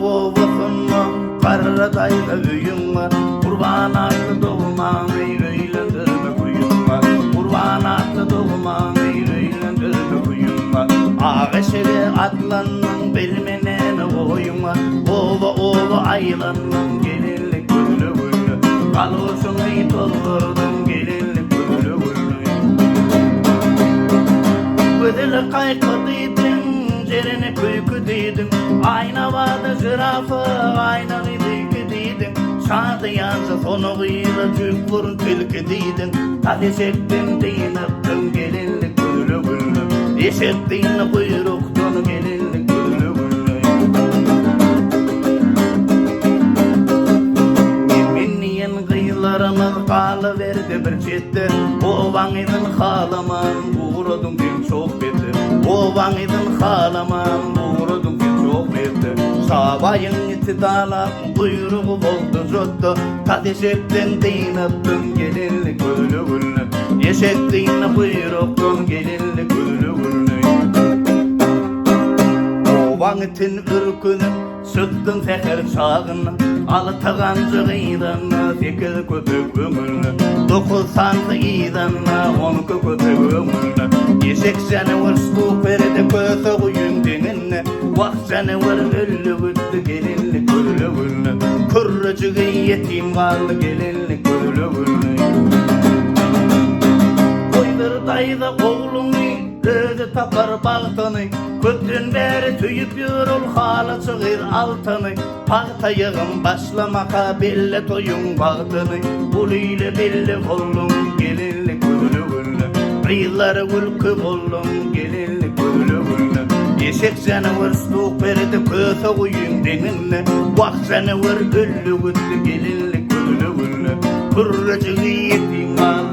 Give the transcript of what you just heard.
ovasunma Karradayda üyüm var Kurban aklı doğman eyleylendirme kuyum var Kurban aklı doğman eyleylendirme kuyum var Ağaçlı atlanın belmenene oyum var Ova aylanın gelinlik gülü gülü Kalosunu doldurdum gelinlik gülü gülü Ödülü kaykıdıydın Cerini kuykudıydın Ayna vardı zürafı Ayna gıdıydın Şadı yansı sonu gıyla Cük vurun tilkidiydin Tadeşektin değiniptin gelinlik gülü gülü Eşektin kuyruktun gelinlik gülü gülü Yeminliyin kıyılarımız kalıverdi bir çetti Ovanıydın halaman Uğradın bir sohbeti Ovanıydın halaman Uğradın bir sohbeti Sabayın itidala Buyruğu oldu zottu Tadeşektin değiniptin gelinlik gülü gülü Eşektin kuyruktun gelinlik gülü gülü Ovanıtın ürkünü Süttün feker çağını Alıtağancı gıydanı Sekiz kötü gömülü Dokuz sandı iydanı On kötü gömülü Eşek seni var soğuk verdi Kötü kuyun denini Vak seni var öllü güttü Gelinlik gülü gülü Kırrıcı yetim varlı Gelinlik gülü gülü Koydur dayda oğlunu Özü tapar bağtını Kötün beri tüyüp yürül Hala çıgır altını Parta yığın başlamaka Belli toyun bağtını Buluyla belli kollum Gelinlik gülü gülü Kıyıları ülkü kollum Gelinlik gülü gülü Eşek seni var soğuk verdi Kötü kuyun denini Vak seni var öllü güttü Gelinlik gülü gülü Kırrıcı yetim var